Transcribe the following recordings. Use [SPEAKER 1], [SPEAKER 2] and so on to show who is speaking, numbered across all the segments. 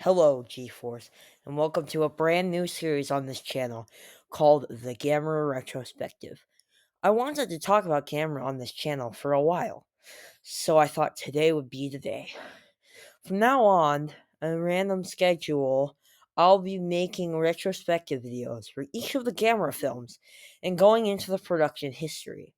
[SPEAKER 1] Hello, G-Force, and welcome to a brand new series on this channel called the Gamera Retrospective. I wanted to talk about Gamera on this channel for a while, so I thought today would be the day. From now on, a random schedule, I'll be making retrospective videos for each of the Gamera films and going into the production history.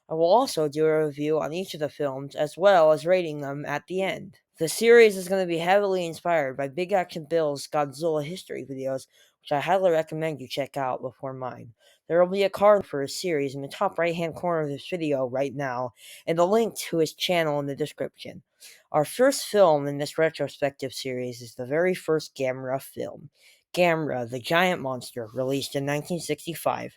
[SPEAKER 1] I will also do a review on each of the films as well as rating them at the end. The series is going to be heavily inspired by Big Action Bill's Godzilla history videos, which I highly recommend you check out before mine. There will be a card for his series in the top right hand corner of this video right now, and a link to his channel in the description. Our first film in this retrospective series is the very first Gamera film, Gamera, the Giant Monster, released in 1965.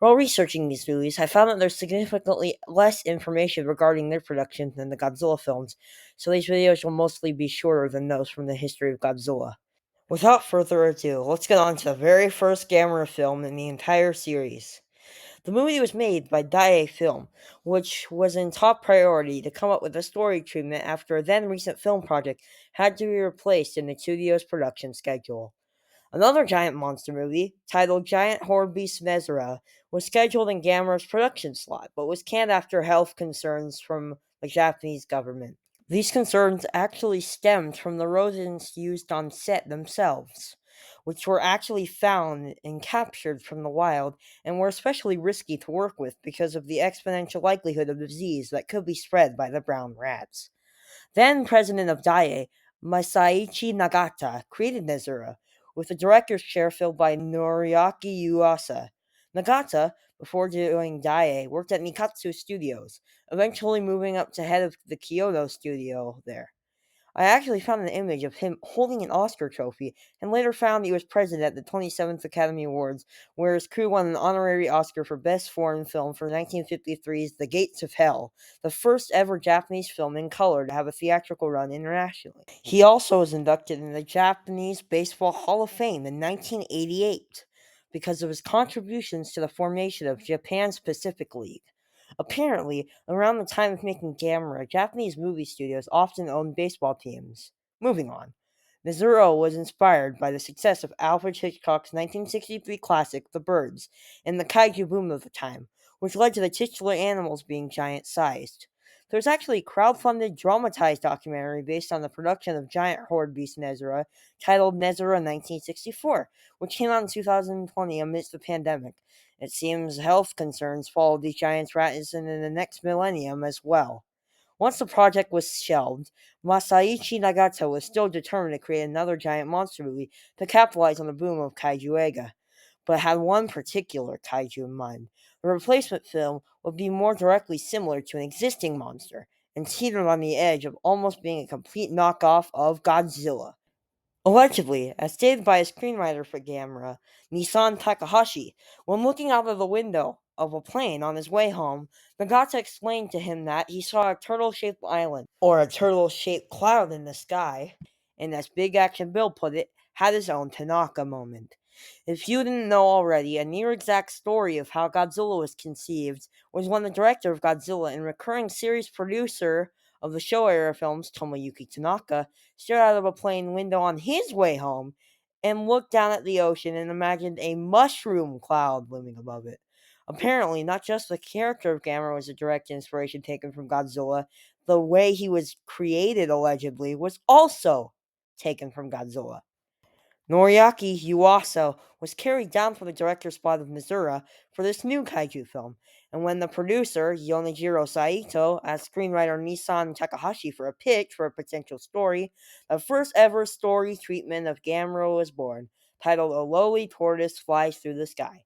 [SPEAKER 1] While researching these movies, I found that there's significantly less information regarding their production than the Godzilla films, so these videos will mostly be shorter than those from the history of Godzilla. Without further ado, let's get on to the very first Gamera film in the entire series. The movie was made by Daiei Film, which was in top priority to come up with a story treatment after a then recent film project had to be replaced in the studio's production schedule. Another giant monster movie, titled Giant Horde Beast Nezera, was scheduled in Gamera's production slot, but was canned after health concerns from the Japanese government. These concerns actually stemmed from the rodents used on set themselves, which were actually found and captured from the wild and were especially risky to work with because of the exponential likelihood of disease that could be spread by the brown rats. Then president of Daiei, Masaichi Nagata, created Nezura, with the director's chair filled by Noriaki Yuasa. Nagata, before joining Daiei, worked at Nikatsu Studios, eventually moving up to head of the Kyoto studio there. I actually found an image of him holding an Oscar trophy, and later found he was present at the 27th Academy Awards, where his crew won an honorary Oscar for Best Foreign Film for 1953's The Gates of Hell, the first ever Japanese film in color to have a theatrical run internationally. He also was inducted in the Japanese Baseball Hall of Fame in 1988 because of his contributions to the formation of Japan's Pacific League. Apparently, around the time of making Gamera, Japanese movie studios often owned baseball teams. Moving on. Nezuro was inspired by the success of Alfred Hitchcock's 1963 classic, The Birds, and the kaiju boom of the time, which led to the titular animals being giant-sized. There's actually a crowd-funded dramatized documentary based on the production of Giant Horde Beast Nezura, titled Nezura 1964, which came out in 2020 amidst the pandemic. It seems health concerns followed these giant rats into the next millennium as well. Once the project was shelved, Masaichi Nagata was still determined to create another giant monster movie to capitalize on the boom of Kaiju Eiga, but had one particular kaiju in mind. The replacement film would be more directly similar to an existing monster, and teetered on the edge of almost being a complete knockoff of Godzilla. Allegedly, as stated by a screenwriter for Gamera, Nissan Takahashi, when looking out of the window of a plane on his way home, Nagata explained to him that he saw a turtle-shaped island, or a turtle-shaped cloud in the sky, and as Big Action Bill put it, had his own Tanaka moment. If you didn't know already, a near-exact story of how Godzilla was conceived was when the director of Godzilla and recurring series producer of the Showa-era films, Tomoyuki Tanaka, stared out of a plane window on his way home and looked down at the ocean and imagined a mushroom cloud looming above it. Apparently, not just the character of Gamera was a direct inspiration taken from Godzilla, the way he was created, allegedly, was also taken from Godzilla. Noriaki Yuasa was carried down from the director's spot of Mizura for this new kaiju film, and when the producer, Yonejiro Saito, asked screenwriter Nissan Takahashi for a pitch for a potential story, the first ever story treatment of Gamera was born, titled A Lowly Tortoise Flies Through the Sky.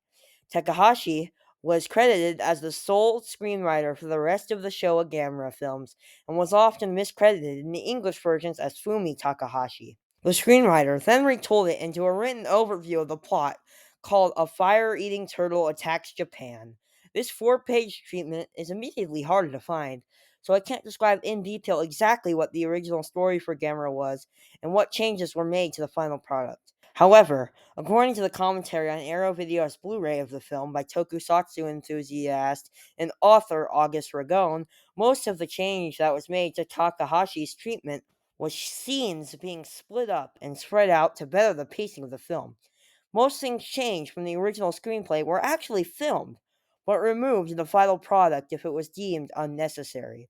[SPEAKER 1] Takahashi was credited as the sole screenwriter for the rest of the Showa Gamera films, and was often miscredited in the English versions as Fumi Takahashi. The screenwriter then retold it into a written overview of the plot called A Fire-Eating Turtle Attacks Japan. This 4-page treatment is immediately harder to find, so I can't describe in detail exactly what the original story for Gamera was and what changes were made to the final product. However, according to the commentary on Arrow Video's Blu-ray of the film by tokusatsu enthusiast and author August Ragone, most of the change that was made to Takahashi's treatment with scenes being split up and spread out to better the pacing of the film. Most things changed from the original screenplay were actually filmed, but removed in the final product if it was deemed unnecessary.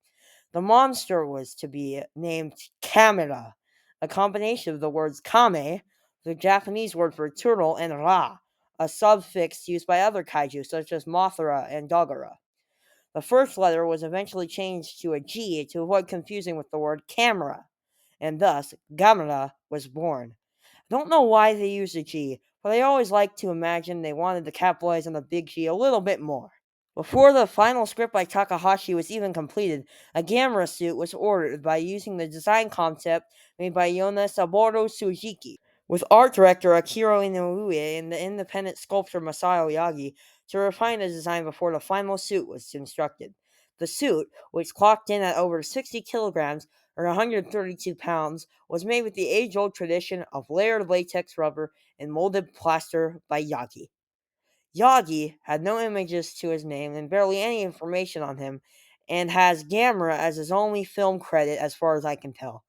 [SPEAKER 1] The monster was to be named Kamera, a combination of the words kame, the Japanese word for turtle, and ra, a suffix used by other kaiju such as Mothra and Dogora. The first letter was eventually changed to a G to avoid confusing with the word camera, and thus Gamera was born. I don't know why they used a G, but I always like to imagine they wanted to capitalize on the big G a little bit more. Before the final script by Takahashi was even completed, a Gamera suit was ordered by using the design concept made by Yonesaboru Sujiki, with art director Akira Inoue and the independent sculptor Masayo Yagi to refine the design before the final suit was constructed. The suit, which clocked in at over 60 kilograms or 132 pounds, was made with the age-old tradition of layered latex rubber and molded plaster by Yagi. Yagi had no images to his name and barely any information on him, and has Gamera as his only film credit as far as I can tell.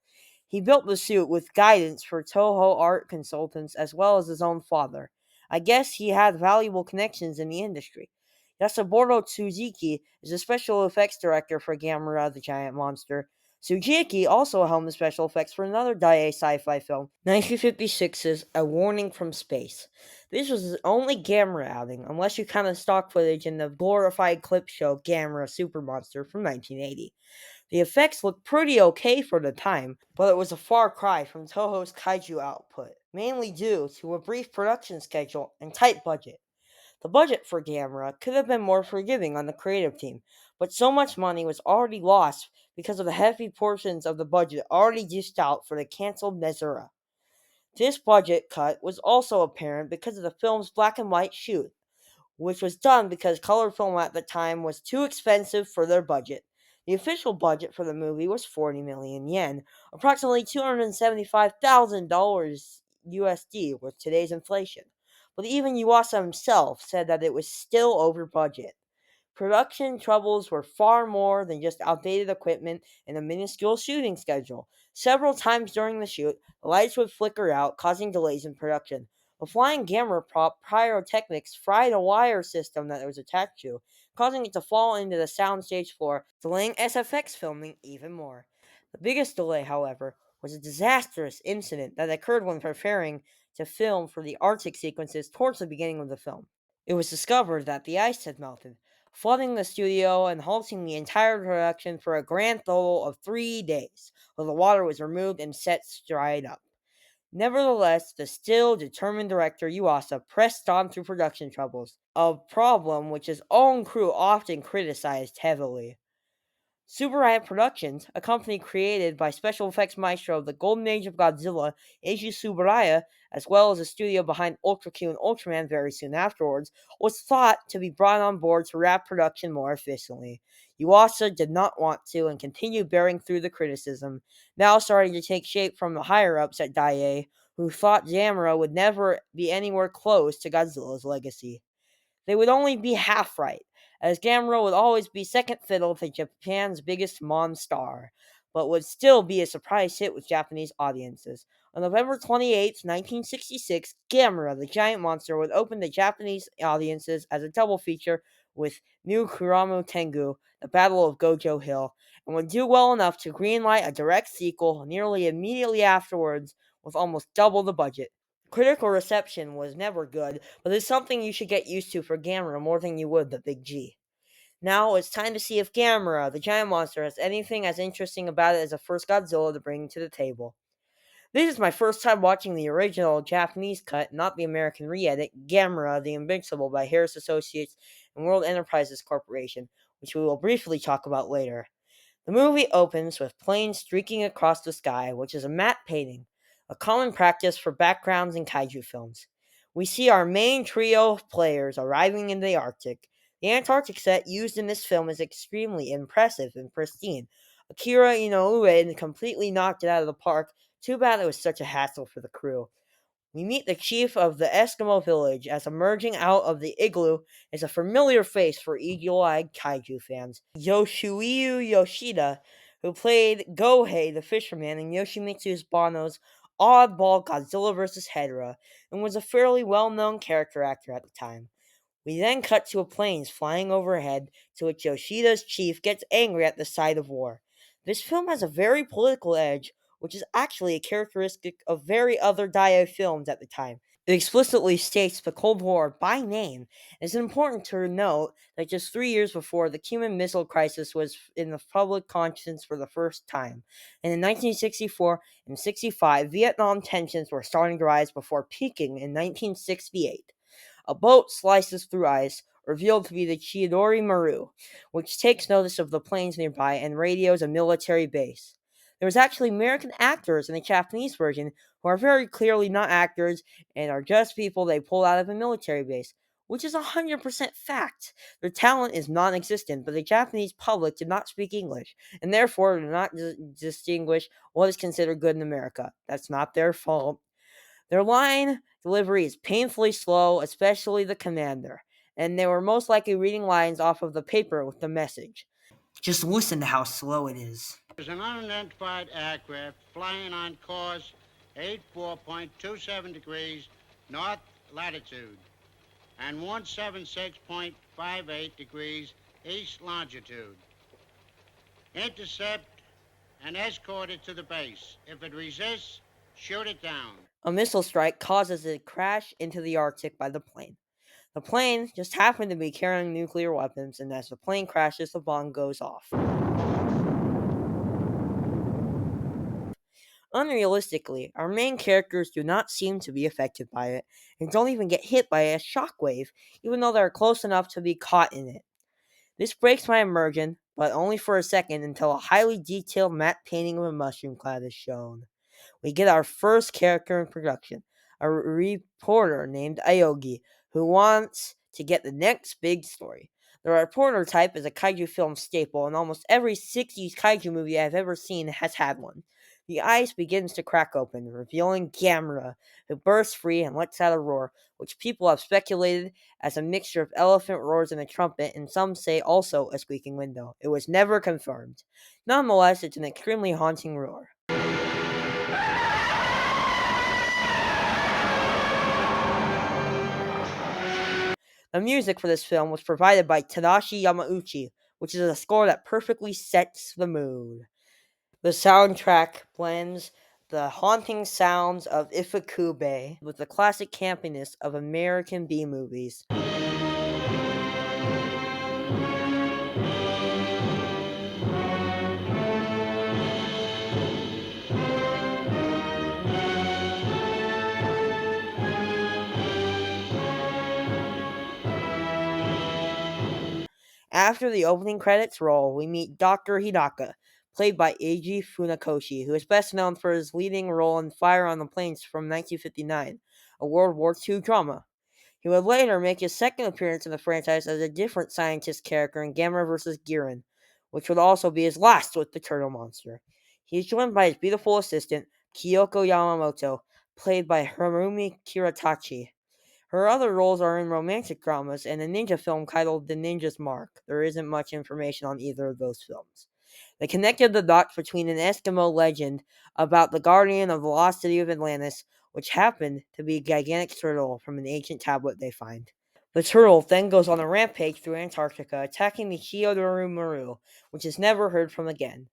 [SPEAKER 1] He built the suit with guidance for Toho art consultants as well as his own father. I guess he had valuable connections in the industry. Yasuboru Tsuzuki is the special effects director for Gamera the Giant Monster. Tsuzuki also helmed the special effects for another Daiei sci-fi film, 1956's A Warning from Space. This was his only Gamera outing, unless you count the stock footage in the glorified clip show Gamera Super Monster from 1980. The effects looked pretty okay for the time, but it was a far cry from Toho's kaiju output, mainly due to a brief production schedule and tight budget. The budget for Gamera could have been more forgiving on the creative team, but so much money was already lost because of the heavy portions of the budget already dished out for the cancelled Nezura. This budget cut was also apparent because of the film's black and white shoot, which was done because color film at the time was too expensive for their budget. The official budget for the movie was 40 million yen, approximately $275,000 USD with today's inflation. But even Yuasa himself said that it was still over budget. Production troubles were far more than just outdated equipment and a minuscule shooting schedule. Several times during the shoot, the lights would flicker out, causing delays in production. A flying camera prop pyrotechnics fried a wire system that it was attached to, causing it to fall into the soundstage floor, delaying SFX filming even more. The biggest delay, however, was a disastrous incident that occurred when preparing to film for the Arctic sequences towards the beginning of the film. It was discovered that the ice had melted, flooding the studio and halting the entire production for a grand total of 3 days, while the water was removed and sets dried up. Nevertheless, the still determined director Yuasa pressed on through production troubles, a problem which his own crew often criticized heavily. Super Riot Productions, a company created by special effects maestro of the Golden Age of Godzilla, Eiji Tsuburaya, as well as the studio behind Ultra Q and Ultraman very soon afterwards, was thought to be brought on board to wrap production more efficiently. Yuasa did not want to and continued bearing through the criticism, now starting to take shape from the higher-ups at Daiei, who thought Gamera would never be anywhere close to Godzilla's legacy. They would only be half right, as Gamera would always be second fiddle to Japan's biggest monstar, but would still be a surprise hit with Japanese audiences. On November 28, 1966, Gamera, the Giant Monster, would open to Japanese audiences as a double feature with New Kuramu Tengu, The Battle of Gojo Hill, and would do well enough to greenlight a direct sequel nearly immediately afterwards with almost double the budget. Critical reception was never good, but it's something you should get used to for Gamera more than you would the Big G. Now it's time to see if Gamera, the giant monster, has anything as interesting about it as the first Godzilla to bring to the table. This is my first time watching the original Japanese cut, not the American re-edit, Gamera the Invincible by Harris Associates and World Enterprises Corporation, which we will briefly talk about later. The movie opens with planes streaking across the sky, which is a matte painting, a common practice for backgrounds in kaiju films. We see our main trio of players arriving in the Arctic. The Antarctic set used in this film is extremely impressive and pristine. Akira Inoue completely knocked it out of the park. Too bad it was such a hassle for the crew. We meet the chief of the Eskimo village as emerging out of the igloo is a familiar face for eagle-eyed kaiju fans, Yoshuiu Yoshida, who played Gohei the fisherman in Yoshimitsu Banno's oddball Godzilla vs. Hedorah, and was a fairly well-known character actor at the time. We then cut to a planes flying overhead, to which Yoshida's chief gets angry at the sight of war. This film has a very political edge, which is actually a characteristic of very other Daiei films at the time. It explicitly states the Cold War by name. It's important to note that just 3 years before, the Cuban Missile Crisis was in the public conscience for the first time. And in 1964 and 65, Vietnam tensions were starting to rise before peaking in 1968. A boat slices through ice, revealed to be the Chidori Maru, which takes notice of the planes nearby and radios a military base. There was actually American actors in the Japanese version who are very clearly not actors and are just people they pulled out of a military base, which is 100% fact. Their talent is non existent, but the Japanese public did not speak English, and therefore did not distinguish what is considered good in America. That's not their fault. Their line delivery is painfully slow, especially the commander, and they were most likely reading lines off of the paper with the message. Just listen to how slow it is.
[SPEAKER 2] There's an unidentified aircraft flying on course 84.27 degrees north latitude and 176.58 degrees east longitude. Intercept and escort it to the base. If it resists, shoot it down.
[SPEAKER 1] A missile strike causes a crash into the Arctic by the plane. The plane just happened to be carrying nuclear weapons, and as the plane crashes, the bomb goes off. Unrealistically, our main characters do not seem to be affected by it, and don't even get hit by a shockwave, even though they're close enough to be caught in it. This breaks my immersion, but only for a second until a highly detailed matte painting of a mushroom cloud is shown. We get our first character in production, a reporter named Aogi, who wants to get the next big story. The reporter type is a kaiju film staple, and almost every 60s kaiju movie I've ever seen has had one. The ice begins to crack open, revealing Gamera, who bursts free and lets out a roar, which people have speculated as a mixture of elephant roars and a trumpet, and some say also a squeaking window. It was never confirmed. Nonetheless, it's an extremely haunting roar. The music for this film was provided by Tadashi Yamauchi, which is a score that perfectly sets the mood. The soundtrack blends the haunting sounds of Ifukube with the classic campiness of American B-movies. After the opening credits roll, we meet Dr. Hidaka, played by Eiji Funakoshi, who is best known for his leading role in Fire on the Plains from 1959, a World War II drama. He would later make his second appearance in the franchise as a different scientist character in Gamera vs. Giran, which would also be his last with the Turtle Monster. He is joined by his beautiful assistant, Kyoko Yamamoto, played by Harumi Kiratachi. Her other roles are in romantic dramas and a ninja film titled The Ninja's Mark. There isn't much information on either of those films. They connected the dots between an Eskimo legend about the guardian of the lost city of Atlantis, which happened to be a gigantic turtle from an ancient tablet they find. The turtle then goes on a rampage through Antarctica, attacking the Chiodoru Maru, which is never heard from again.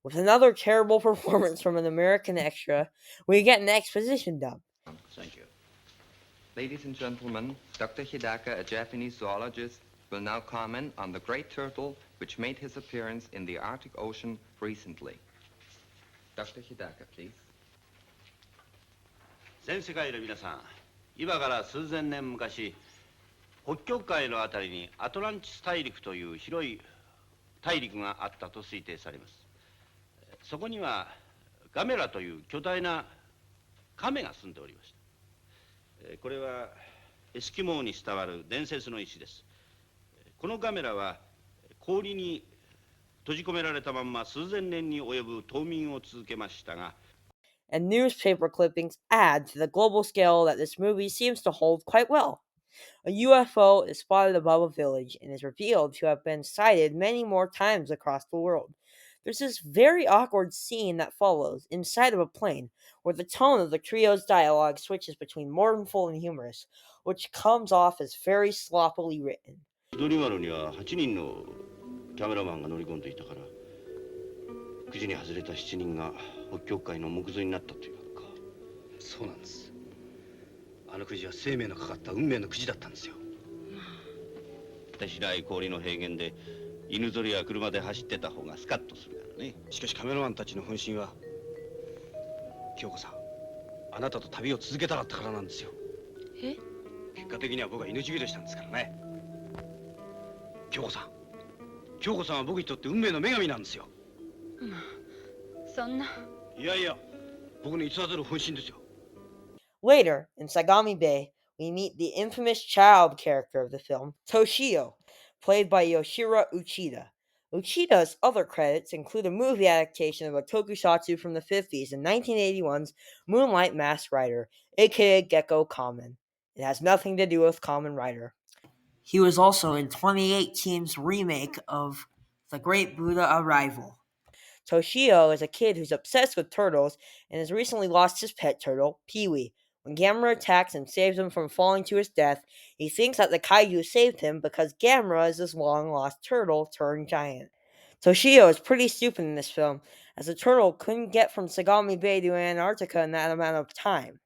[SPEAKER 1] With another terrible performance from an American extra, we get an exposition dump.
[SPEAKER 3] Thank you. Ladies and gentlemen, Dr. Hidaka, a Japanese zoologist, will now comment on the great turtle which made his appearance in the Arctic Ocean recently. Dr. Hidaka, please.
[SPEAKER 4] 全世界の皆さん、今から数千年昔、北極海のあたりにアトランティス大陸という広い大陸があったと推定されます。そこにはガメラという巨大な亀が住んでおりました。これはエスキモーに伝わる伝説の石です。このガメラは氷に閉じ込められたまんま数千年に及ぶ冬眠を続けましたが、
[SPEAKER 1] And newspaper clippings add to the global scale that this movie seems to hold quite well. A UFO is spotted above a village and is revealed to have been sighted many more times across the world. There's this very awkward scene that follows inside of a plane where the tone of the trio's dialogue switches between mournful and humorous, which comes off as very sloppily written.
[SPEAKER 4] ドニマルには8人のキャメラマンが乗り込んでいたから、くじに外れた7人が北極海の木造になったというわけか。そうなんです。あのくじは生命のかかった運命のくじだったんですよ。果てしない氷の平原で犬ぞりや車で走ってた方がスカッとするからね。しかしカメラマンたちの本心は、京子さん、あなたと旅を続けたかったからなんですよ。え？結果的には僕は命拾いしたんですからね。京子さん、京子さんは僕にとって運命の女神なんですよ。
[SPEAKER 5] そんな。
[SPEAKER 4] いやいや、僕の偽らざる本心ですよ。
[SPEAKER 1] Later, in Sagami Bay, we meet the infamous child character of the film, Toshio, played by Yoshiro Uchida. Uchida's other credits include a movie adaptation of a tokusatsu from the 50s and 1981's Moonlight Masked Rider, aka Gecko Kamen. It has nothing to do with Kamen Rider. He was also in 2018's remake of The Great Buddha Arrival. Toshio is a kid who's obsessed with turtles and has recently lost his pet turtle, Pee-wee. When Gamera attacks and saves him from falling to his death, he thinks that the kaiju saved him because Gamera is this long-lost turtle turned giant. Toshio is pretty stupid in this film, as the turtle couldn't get from Sagami Bay to Antarctica in that amount of time.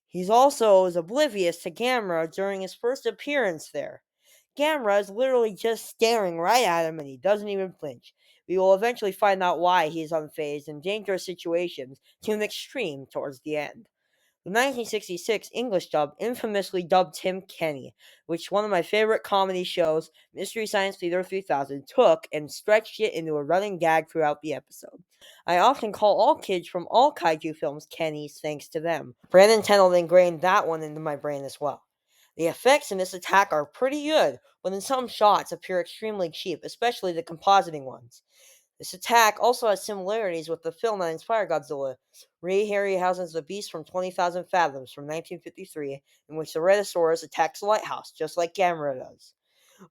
[SPEAKER 1] He's also oblivious to Gamera during his first appearance there. Gamera is literally just staring right at him and he doesn't even flinch. We will eventually find out why he is unfazed in dangerous situations to an extreme towards the end. The 1966 English dub infamously dubbed him Kenny, which one of my favorite comedy shows, Mystery Science Theater 3000, took and stretched it into a running gag throughout the episode. I often call all kids from all kaiju films Kennys thanks to them. Brandon Tennant ingrained that one into my brain as well. The effects in this attack are pretty good, but in some shots appear extremely cheap, especially the compositing ones. This attack also has similarities with the film that inspired Godzilla, Ray Harryhausen's The Beast from 20,000 Fathoms from 1953, in which the Rhedosaurus attacks a lighthouse, just like Gamera does.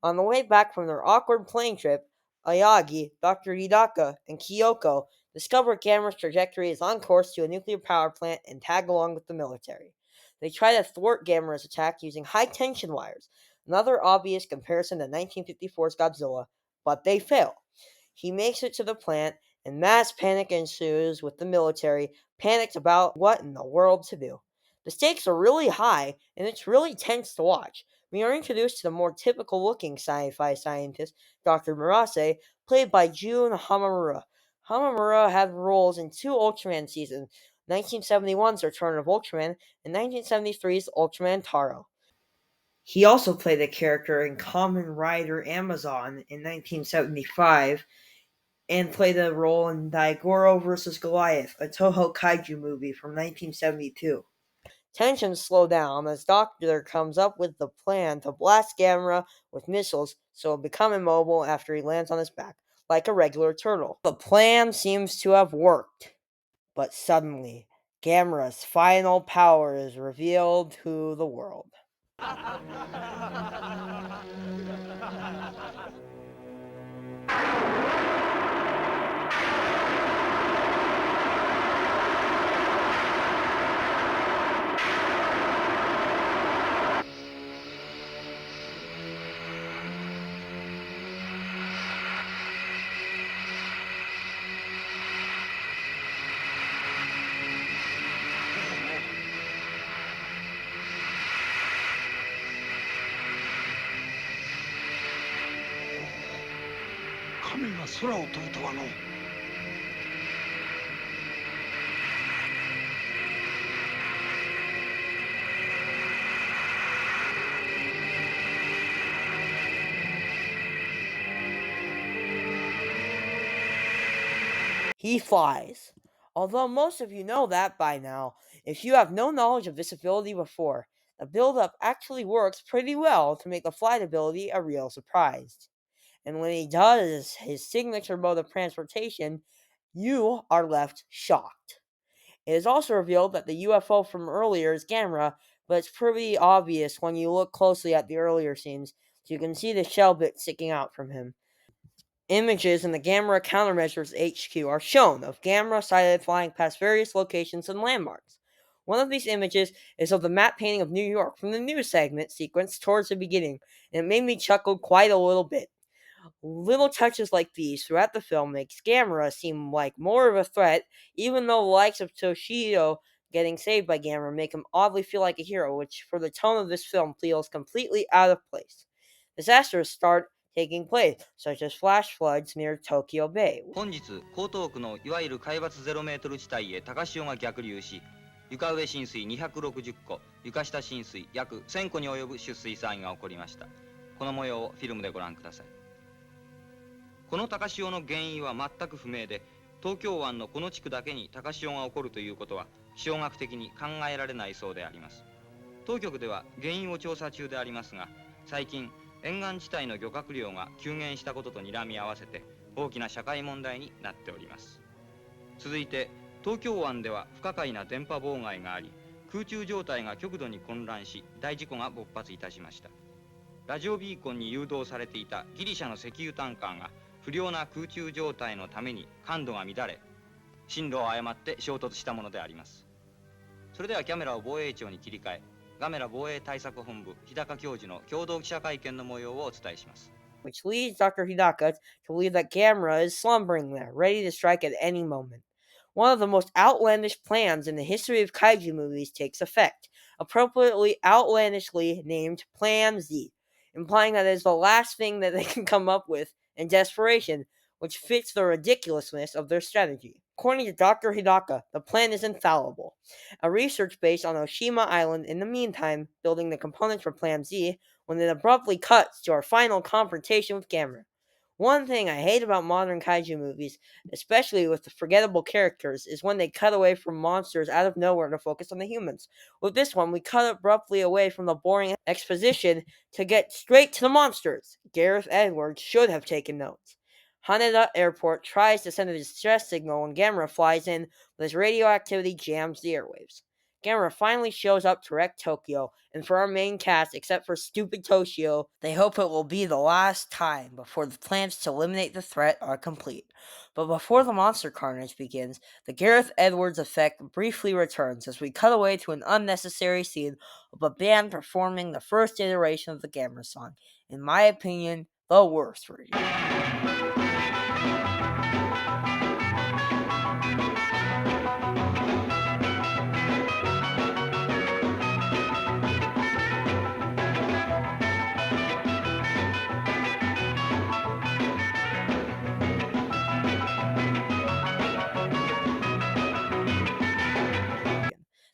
[SPEAKER 1] On the way back from their awkward plane trip, Ayagi, Dr. Hidaka, and Kyoko discover Gamera's trajectory is on course to a nuclear power plant and tag along with the military. They try to thwart Gamera's attack using high-tension wires, another obvious comparison to 1954's Godzilla, but they fail. He makes it to the plant, and mass panic ensues with the military, panicked about what in the world to do. The stakes are really high, and it's really tense to watch. We are introduced to the more typical-looking sci-fi scientist, Dr. Murase, played by Jun Hamamura. Hamamura had roles in two Ultraman seasons, 1971's Return of Ultraman and 1973's Ultraman Taro. He also played a character in Kamen Rider Amazon in 1975 and played a role in Daigoro vs. Goliath, a Toho kaiju movie from 1972. Tensions slow down as Doctor comes up with the plan to blast Gamera with missiles so he'll become immobile after he lands on his back, like a regular turtle. The plan seems to have worked, but suddenly, Gamera's final power is revealed to the world.
[SPEAKER 6] 亀が空を飛ぶとはの。
[SPEAKER 1] He flies. Although most of you know that by now, if you have no knowledge of this ability before, the build-up actually works pretty well to make the flight ability a real surprise. And when he does his signature mode of transportation, you are left shocked. It is also revealed that the UFO from earlier is Gamera, but it's pretty obvious when you look closely at the earlier scenes, so you can see the shell bit sticking out from him. Images in the Gamera Countermeasures HQ are shown of Gamera sighted flying past various locations and landmarks. One of these images is of the map painting of New York from the news segment sequence towards the beginning, and it made me chuckle quite a little bit. Little touches like these throughout the film makes Gamera seem like more of a threat, even though the likes of Toshido getting saved by Gamera make him oddly feel like a hero, which for the tone of this film feels completely out of place. Disasters start taking place, such as flash floods near Tokyo Bay.
[SPEAKER 7] 本日、江東区のいわゆる海抜0メートル地帯へ高潮が逆流し、床上浸水260戸、床下浸水約1000戸に及ぶ出水騒ぎが起こりました。この模様をフィルムでご覧ください。この高潮の原因は全く不明で、東京湾のこの地区だけに高潮が起こるということは気象学的に考えられないそうであります。当局では原因を調査中でありますが、最近沿岸地帯の漁獲量が急減したことと睨み合わせて大きな社会問題になっております。続いて東京湾では不可解な電波妨害があり、空中状態が極度に混乱し大事故が勃発いたしました。ラジオビーコンに誘導されていたギリシャの石油タンカーが不良な空中状態のために感度が乱れ、進路を誤って衝突したものであります。それではキャメラを防衛庁に切り替え、ガメラ防衛対策本部日高教授の共同記者会見の模様をお伝えします。
[SPEAKER 1] Which leads Dr. Hidaka to believe that Gamera is slumbering there, ready to strike at any moment. One of the most outlandish plans in the history of kaiju movies takes effect, appropriately outlandishly named Plan Z, implying that it is the last thing that they can come up with in desperation, which fits the ridiculousness of their strategy. According to Dr. Hidaka, the plan is infallible. A research base on Oshima Island in the meantime, building the components for Plan Z, when it abruptly cuts to our final confrontation with Gamera. One thing I hate about modern kaiju movies, especially with the forgettable characters, is when they cut away from monsters out of nowhere to focus on the humans. With this one, we cut abruptly away from the boring exposition to get straight to the monsters. Gareth Edwards should have taken notes. Haneda Airport tries to send a distress signal when Gamera flies in, but his radioactivity jams the airwaves. Gamera finally shows up to wreck Tokyo, and for our main cast, except for stupid Toshio, they hope it will be the last time before the plans to eliminate the threat are complete. But before the monster carnage begins, the Gareth Edwards effect briefly returns as we cut away to an unnecessary scene of a band performing the first iteration of the Gamera song. In my opinion, the worst version.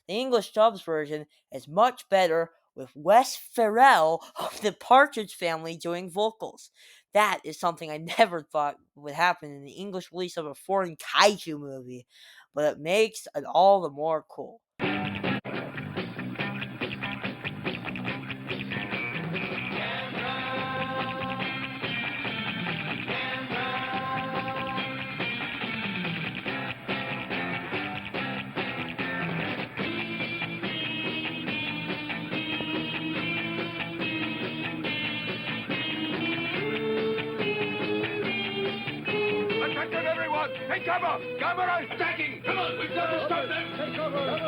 [SPEAKER 1] The English dubs version is much better with Wes Farrell of the Partridge Family doing vocals. That is something I never thought would happen in the English release of a foreign kaiju movie, but it makes it all the more cool.
[SPEAKER 6] Attention, everyone! Take cover! Gamera is attacking! Come on, we've got to stop them! Take cover!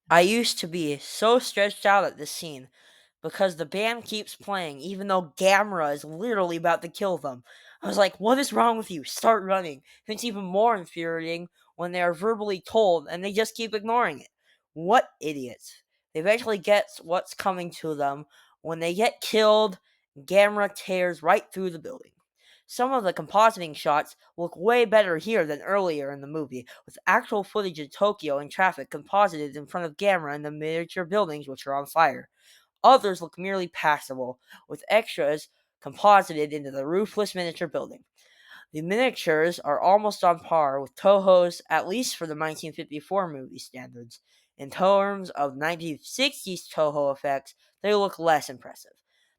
[SPEAKER 1] I used to be so stretched out at this scene because the band keeps playing even though Gamera is literally about to kill them. I was like, what is wrong with you? Start running. And it's even more infuriating when they are verbally told and they just keep ignoring it. What idiots. They eventually get what's coming to them. When they get killed, Gamera tears right through the building. Some of the compositing shots look way better here than earlier in the movie, with actual footage of Tokyo and traffic composited in front of Gamera and the miniature buildings which are on fire. Others look merely passable, with extras composited into the roofless miniature building. The miniatures are almost on par with Toho's, at least for the 1954 movie standards. In terms of 1960s Toho effects, they look less impressive.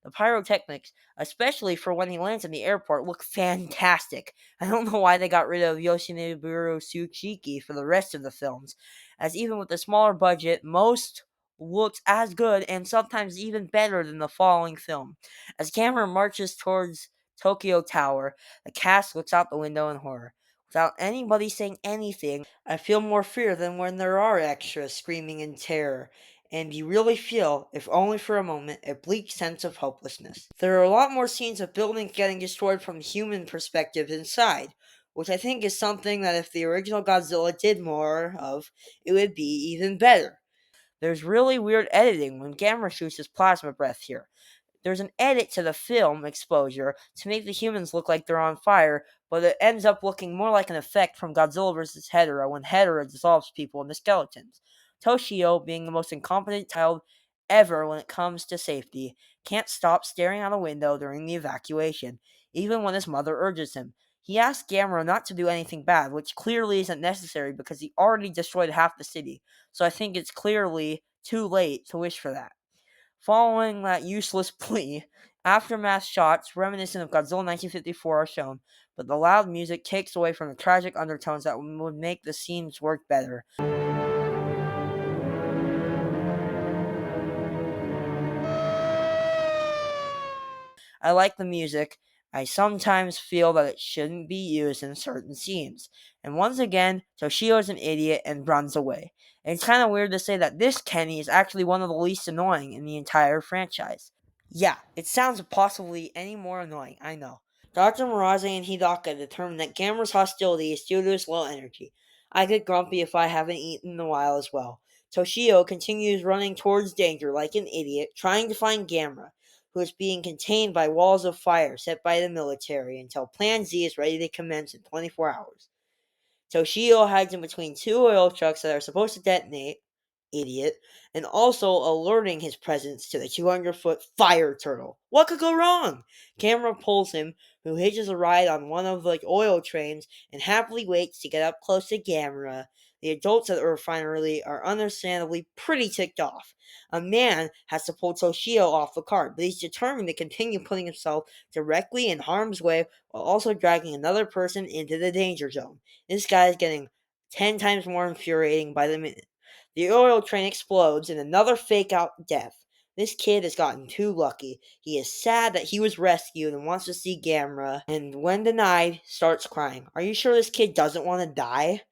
[SPEAKER 1] The pyrotechnics, especially for when he lands in the airport, look fantastic. I don't know why they got rid of Yoshinobu Tsuchiki for the rest of the films, as even with the smaller budget, most looks as good and sometimes even better than the following film. As camera marches towards Tokyo Tower, the cast looks out the window in horror. Without anybody saying anything, I feel more fear than when there are extras screaming in terror, and you really feel, if only for a moment, a bleak sense of hopelessness. There are a lot more scenes of buildings getting destroyed from the human perspective inside, which I think is something that if the original Godzilla did more of, it would be even better. There's really weird editing when Gamera shoots his plasma breath here. There's an edit to the film exposure to make the humans look like they're on fire, but it ends up looking more like an effect from Godzilla vs. Hedorah when Hedorah dissolves people into skeletons. Toshio, being the most incompetent child ever when it comes to safety, can't stop staring out a window during the evacuation, even when his mother urges him. He asks Gamera not to do anything bad, which clearly isn't necessary because he already destroyed half the city, so I think it's clearly too late to wish for that. Following that useless plea, aftermath shots reminiscent of Godzilla 1954 are shown, but the loud music takes away from the tragic undertones that would make the scenes work better. I like the music. I sometimes feel that it shouldn't be used in certain scenes. And once again, Toshio is an idiot and runs away. And it's kind of weird to say that this Kenny is actually one of the least annoying in the entire franchise. Yeah, it sounds possibly any more annoying, I know. Dr. Miraze and Hidaka determined that Gamera's hostility is due to his low energy. I get grumpy if I haven't eaten in a while as well. Toshio continues running towards danger like an idiot, trying to find Gamera, who is being contained by walls of fire set by the military until Plan Z is ready to commence in 24 hours. Toshio hides in between two oil trucks that are supposed to detonate, idiot, and also alerting his presence to the 200-foot fire turtle. What could go wrong? Gamera pulls him, who hitches a ride on one of the oil trains and happily waits to get up close to Gamera. The adults at the refinery are understandably pretty ticked off. A man has to pull Toshio off the cart, but he's determined to continue putting himself directly in harm's way while also dragging another person into the danger zone. This guy is getting 10 times more infuriating by the minute. The oil train explodes in another fake out death. This kid has gotten too lucky. He is sad that he was rescued and wants to see Gamera, and when denied, starts crying. Are you sure this kid doesn't want to die?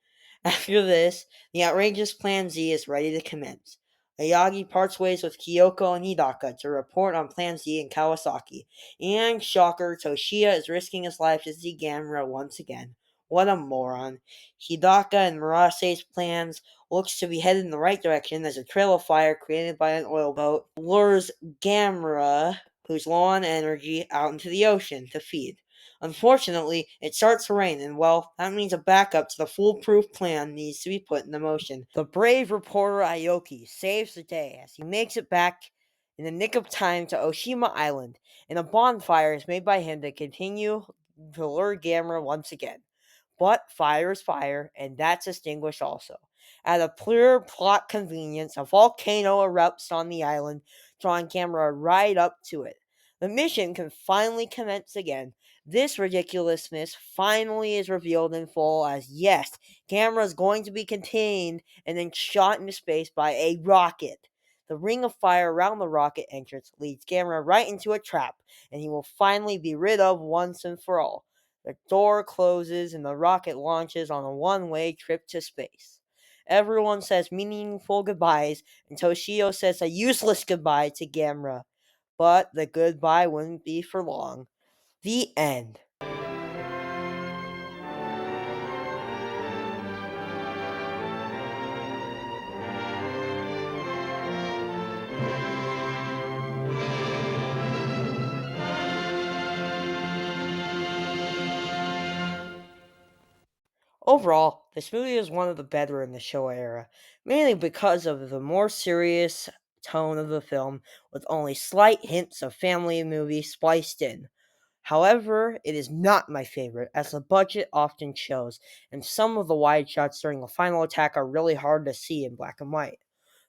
[SPEAKER 1] After this, the outrageous Plan Z is ready to commence. Ayagi parts ways with Kyoko and Hidaka to report on Plan Z in Kawasaki. And shocker, Toshiya is risking his life to see Gamera once again. What a moron. Hidaka and Murase's plans looks to be headed in the right direction as a trail of fire created by an oil boat lures Gamera, who's low on energy, out into the ocean to feed. Unfortunately, it starts to rain, and well, that means a backup to the foolproof plan needs to be put into motion. The brave reporter Aoki saves the day as he makes it back in the nick of time to Oshima Island, and a bonfire is made by him to continue to lure Gamera once again. But fire is fire, and that's extinguished also. At a pure plot convenience, a volcano erupts on the island, drawing Gamera right up to it. The mission can finally commence again. This ridiculousness finally is revealed in full as yes, Gamera is going to be contained and then shot into space by a rocket. The ring of fire around the rocket entrance leads Gamera right into a trap, and he will finally be rid of once and for all. The door closes and the rocket launches on a one-way trip to space. Everyone says meaningful goodbyes, and Toshio says a useless goodbye to Gamera. But the goodbye wouldn't be for long. The end. Overall, this movie is one of the better in the Showa era, mainly because of the more serious tone of the film, with only slight hints of family movie spliced in. However, it is not my favorite, as the budget often shows, and some of the wide shots during the final attack are really hard to see in black and white.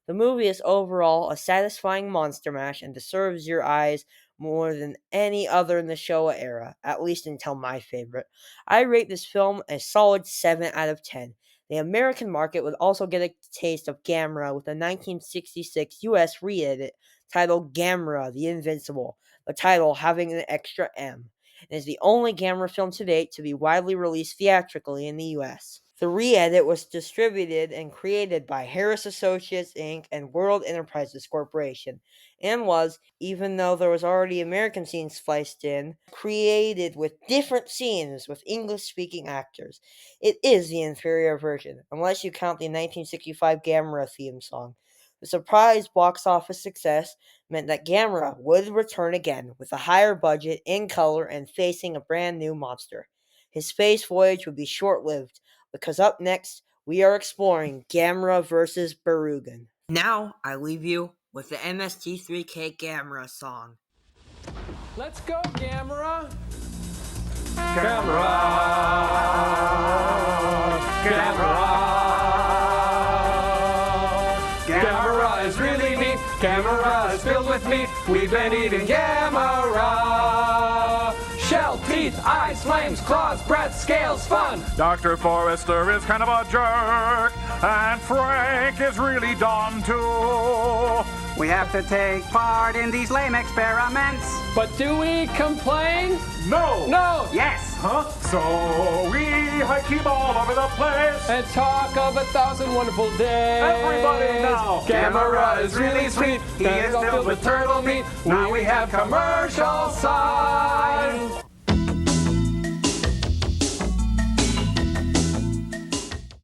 [SPEAKER 1] The movie is overall a satisfying monster mash and deserves your eyes more than any other in the Showa era, at least until my favorite. I rate this film a solid 7 out of 10. The American market would also get a taste of Gamera with a 1966 US re-edit titled Gamera the Invincible, the title having an extra M. It is the only Gamera film to date to be widely released theatrically in the US. The re-edit was distributed and created by Harris Associates Inc. and World Enterprises Corporation, and was, even though there was already American scenes spliced in, created with different scenes with English-speaking actors. It is the inferior version, unless you count the 1965 Gamera theme song. The surprise box office success meant that Gamera would return again with a higher budget, in color, and facing a brand new monster. His space voyage would be short-lived, because up next, we are exploring Gamera vs. Barugan. Now, I leave you with the MST3K Gamera song.
[SPEAKER 8] Let's go, Gamera! Gamera! Gamera! Gamera is really neat. Gamera is filled with meat. We've been eating Gamera. Shell, teeth, eyes, flames, claws, breath, scales, fun.
[SPEAKER 6] Dr. Forrester is kind of a jerk, and Frank is really dumb too.
[SPEAKER 9] We have to take part in these lame experiments.
[SPEAKER 8] But do we complain?
[SPEAKER 6] No!
[SPEAKER 8] No!
[SPEAKER 9] Yes!
[SPEAKER 6] Huh? So we hike him all over the place.
[SPEAKER 8] And talk of 1,000 wonderful days.
[SPEAKER 6] Everybody now!
[SPEAKER 8] Gamera is really sweet. He is filled with turtle meat. Now we have commercial songs.